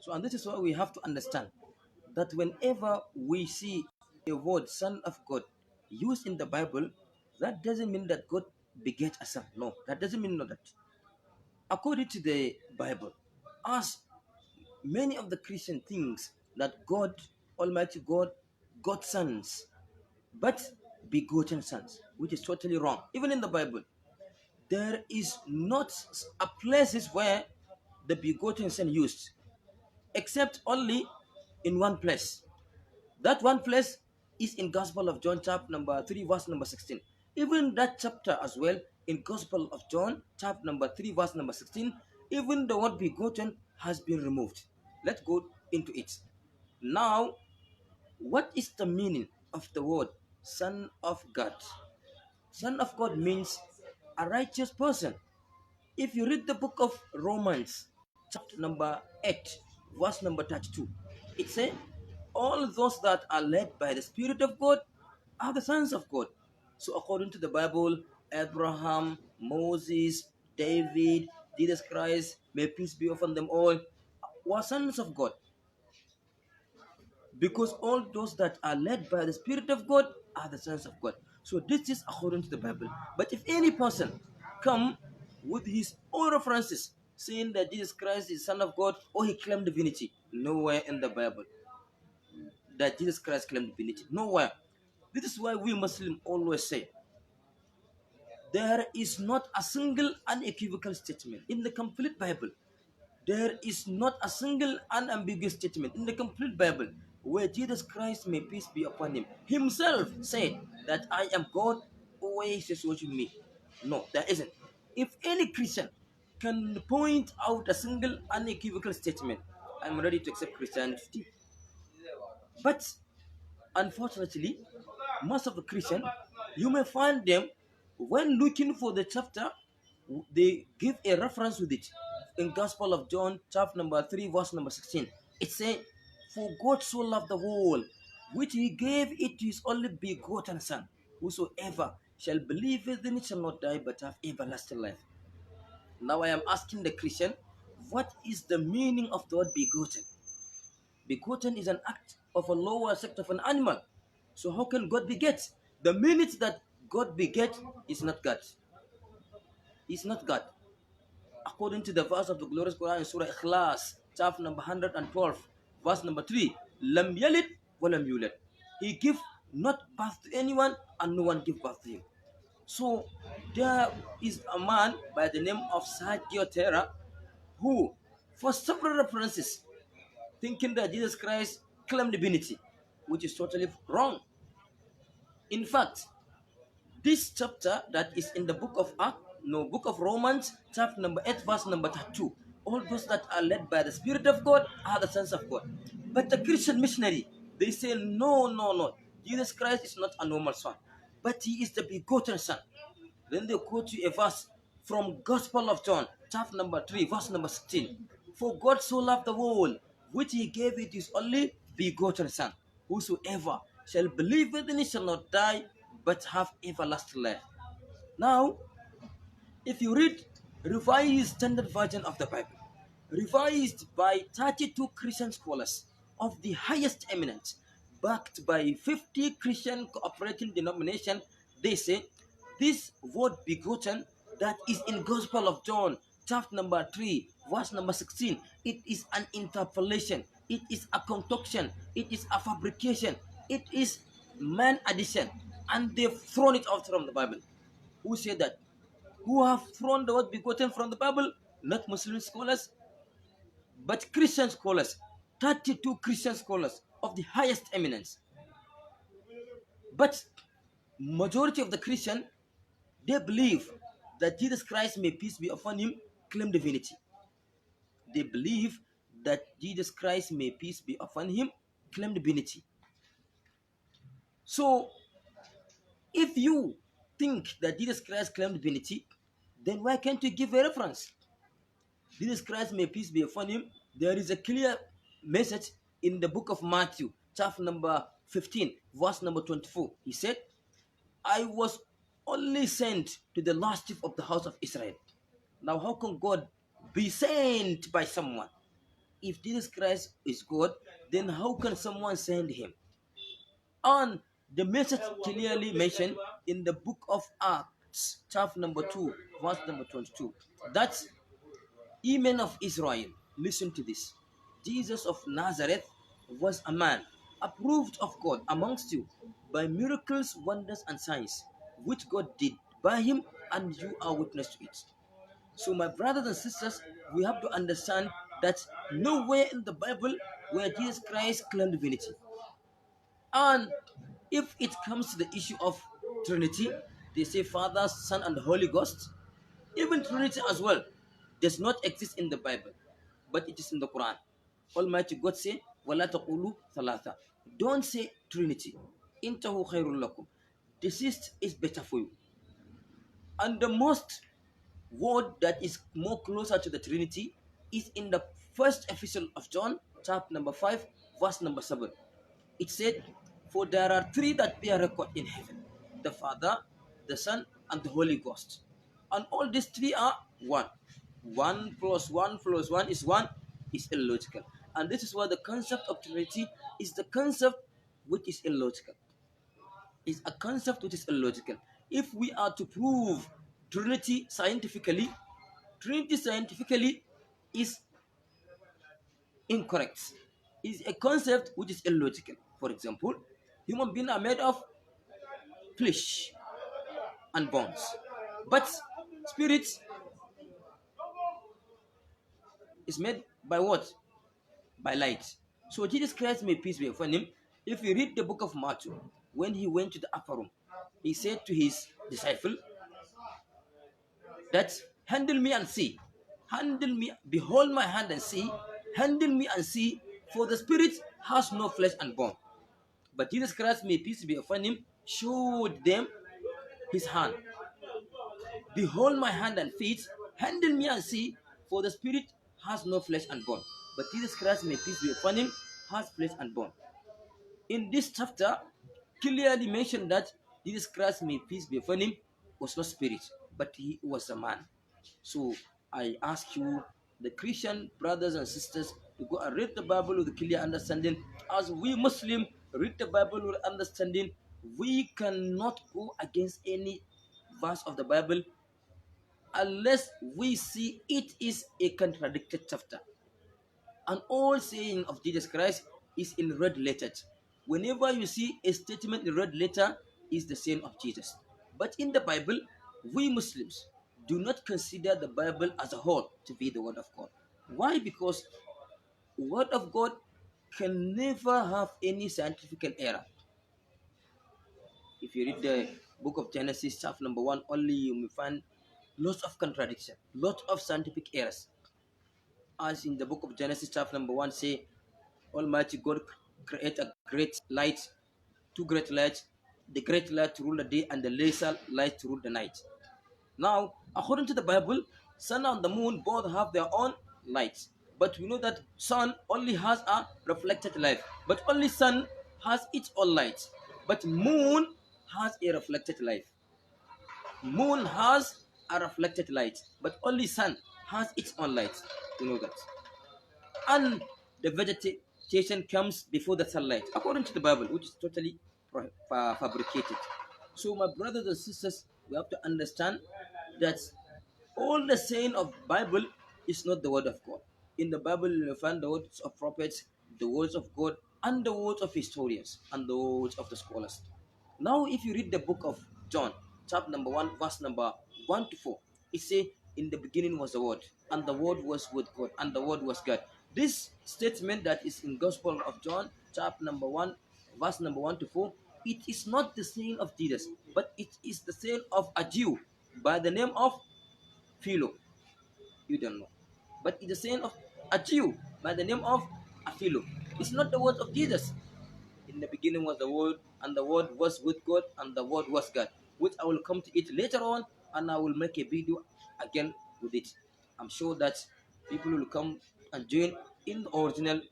So, and this is why we have to understand that whenever we see a word "son of God" used in the Bible, that doesn't mean that God beget a son. No, that doesn't mean that. According to the Bible, as many of the Christian things that God, Almighty God, got sons, but begotten sons, which is totally wrong. Even in the Bible, there is not a places where the begotten son used, except only in one place. That one place is in Gospel of John, chapter number 3, verse number 16. Even that chapter as well, in Gospel of John, chapter number 3, verse number 16, even the word begotten has been removed. Let's go into it. Now, what is the meaning of the word Son of God? Son of God means a righteous person. If you read the book of Romans, chapter number 8, verse number 32, it says, all those that are led by the Spirit of God are the sons of God. So, according to the Bible, Abraham, Moses, David, Jesus Christ, may peace be upon them all, were sons of God. Because all those that are led by the Spirit of God are the sons of God. So this is according to the Bible. But if any person come with his own references saying that Jesus Christ is Son of God or he claimed divinity, nowhere in the Bible that Jesus Christ claimed divinity. Nowhere. This is why we Muslims always say there is not a single unequivocal statement in the complete Bible. There is not a single unambiguous statement in the complete Bible where Jesus Christ, may peace be upon him, himself said that I am God, always is watching me. No, there isn't. If any Christian can point out a single unequivocal statement, I'm ready to accept Christianity. But unfortunately, most of the Christian, you may find them when looking for the chapter, they give a reference with it. In Gospel of John, chapter number 3, verse number 16, it says, for God so loved the world, which he gave it to his only begotten Son, whosoever shall believe in it shall not die but have everlasting life. Now I am asking the Christian, what is the meaning of the word begotten? Begotten is an act of a lower sect of an animal. So how can God beget? The minute that God beget is not God. Is not God. According to the verse of the glorious Quran in Surah Ikhlas, chapter number 112, verse number 3, Lam yalid walam yulad. He give not birth to anyone and no one give birth to him. So there is a man by the name of Sergio Terra who, for several references, thinking that Jesus Christ claimed divinity, which is totally wrong. In fact, this chapter that is in the book of Romans, chapter number 8, verse number 2, all those that are led by the Spirit of God are the sons of God. But the Christian missionary, they say, no, no, no. Jesus Christ is not a normal son, but he is the begotten son. Then they quote you a verse from Gospel of John, chapter number 3, verse number 16. For God so loved the world, which he gave it his only begotten Son. Whosoever shall believe in him shall not die, but have everlasting life. Now, if you read Revised Standard Version of the Bible, revised by 32 Christian scholars of the highest eminence, backed by 50 Christian cooperating denominations, they say this word begotten that is in Gospel of John, chapter number 3, verse number 16, it is an interpolation, it is a concoction, it is a fabrication, it is man addition, and they've thrown it out from the Bible. Who said that? Who have thrown the word begotten from the Bible? Not Muslim scholars, but Christian scholars. 32 Christian scholars of the highest eminence. But majority of the Christian, they believe that Jesus Christ, may peace be upon him, claim divinity. They believe that Jesus Christ, may peace be upon him, claim divinity. So, if you think that Jesus Christ claimed divinity, then why can't you give a reference? Jesus Christ, may peace be upon him, there is a clear message in the book of Matthew, chapter number 15, verse number 24. He said, I was only sent to the last chief of the house of Israel. Now, how can God be sent by someone? if Jesus Christ is God, then how can someone send him? And the message clearly mentioned in the book of Acts, chapter number 2, verse number 22. That's Amen of Israel. Listen to this. Jesus of Nazareth was a man approved of God amongst you by miracles, wonders, and signs, which God did by him, and you are witness to it. So, my brothers and sisters, we have to understand that nowhere in the Bible where Jesus Christ claimed divinity. And if it comes to the issue of Trinity, they say Father, Son, and the Holy Ghost. Even Trinity as well does not exist in the Bible, but it is in the Quran. Almighty God say, "Wala taqulu thalatha." Don't say Trinity. Intahu khairul lakum. This is better for you. And the most word that is more closer to the Trinity is in the first epistle of John, chapter number 5, verse number 7. It said, "For there are three that bear record in heaven, the Father, the Son, and the Holy Ghost. And all these three are one. 1 plus 1 is 1 is illogical." And this is why the concept of Trinity is the concept which is illogical. It's a concept which is illogical. If we are to prove Trinity scientifically is incorrect. Is a concept which is illogical. For example, human beings are made of flesh and bones, but spirit is made by what? By light. So Jesus Christ, may peace be upon him, if you read the book of Matthew, when he went to the upper room, he said to his disciple that, "Handle me and see. Handle me, behold my hand and see. Handle me and see, for the spirit has no flesh and bone." But Jesus Christ, may peace be upon him, showed them his hand. "Behold my hand and feet. Handle me and see, for the spirit has no flesh and bone." But Jesus Christ, may peace be upon him, has flesh and bone. In this chapter, clearly mentioned that Jesus Christ, may peace be upon him, was not spirit, but he was a man. So I ask you, the Christian brothers and sisters, to go and read the Bible with a clear understanding. As we Muslims read the Bible with understanding, we cannot go against any verse of the Bible unless we see it is a contradicted chapter. And all saying of Jesus Christ is in red letters. Whenever you see a statement in red letter, is the saying of Jesus. But in the Bible, we Muslims do not consider the Bible as a whole to be the word of God. Why? Because word of God can never have any scientific error. If you read the book of Genesis, chapter number 1, only you may find lots of contradiction, lots of scientific errors. As in the book of Genesis, chapter number 1, say, Almighty God create a great light, two great lights, the great light to rule the day and the lesser light to rule the night. Now, according to the Bible, sun and the moon both have their own lights. But we know that sun only has a reflected light. But only sun has its own light. But moon has a reflected light. Moon has a reflected light. But only sun has its own light. We know that. And the vegetation comes before the sunlight, according to the Bible, which is totally fabricated. So, my brothers and sisters, we have to understand that all the saying of Bible is not the word of God. In the Bible, you find the words of prophets, the words of God, and the words of historians, and the words of the scholars. Now, if you read the book of John, chapter number 1, verse number 1 to 4, it says, "In the beginning was the Word, and the Word was with God, and the Word was God." This statement that is in Gospel of John, chapter number 1, verse number 1 to 4, it is not the saying of Jesus, but it is the saying of a Jew by the name of Philo. You don't know. But it's the saying of a Jew by the name of Philo. It's not the word of Jesus. "In the beginning was the Word, and the Word was with God, and the Word was God," which I will come to it later on, and I will make a video again with it. I'm sure that people will come and join in the original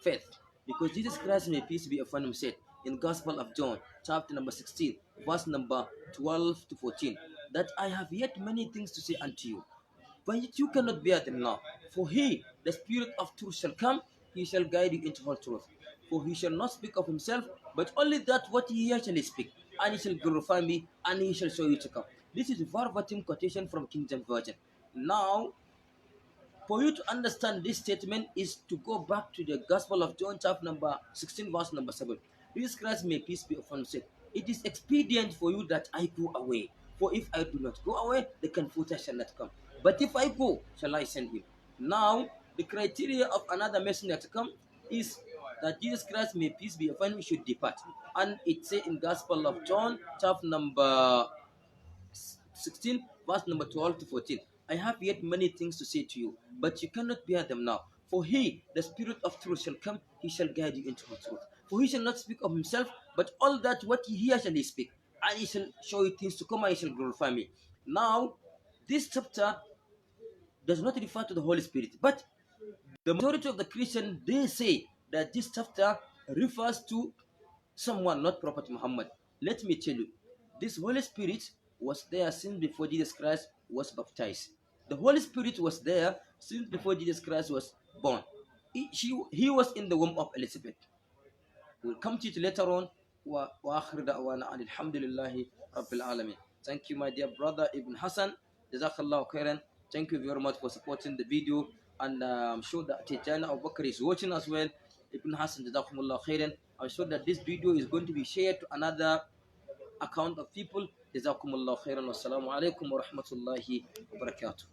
faith, because Jesus Christ, may peace be upon him, said in Gospel of John, chapter number 16, verse number 12 to 14, that "I have yet many things to say unto you, but you cannot bear them now. For he, the Spirit of truth, shall come, he shall guide you into all truth. For he shall not speak of himself, but only that what he hears shall he speak, and he shall glorify me, and he shall show you to come. This is a verbatim quotation from King James Version. Now, for you to understand this statement is to go back to the Gospel of John, chapter number 16, verse number 7. Jesus Christ, may peace be upon you, said, it is expedient for you that I go away. For if I do not go away, the Comforter shall not come. But if I go, shall I send him. Now, the criteria of another messenger to come is that Jesus Christ, may peace be upon you, should depart. And it says in Gospel of John, chapter number 16, verse number 12 to 14. I have yet many things to say to you, but you cannot bear them now. For he, the Spirit of truth, shall come, he shall guide you into all truth. For he shall not speak of himself, but all that what he hears shall he speak, and he shall show you things to come, and he shall glorify me. Now, this chapter does not refer to the Holy Spirit, but the majority of the Christians, they say that this chapter refers to someone, not Prophet Muhammad. Let me tell you, this Holy Spirit was there since before Jesus Christ was baptized. The Holy Spirit was there since before Jesus Christ was born. He was in the womb of Elizabeth. We'll come to it later on. وآخر دعوانا أن الحمد لله رب العالمين. Thank you, my dear brother Ibn Hassan. Jazakallah khairan. Thank you very much for supporting the video. And I'm sure that Tijana Abu Bakr is watching as well. Ibn Hassan, Jazakumullah khairan. I'm sure that this video is going to be shared to another account of people. Jazakumullah khairan. Wassalamu alaikum wa rahmatullahi wa barakatuh.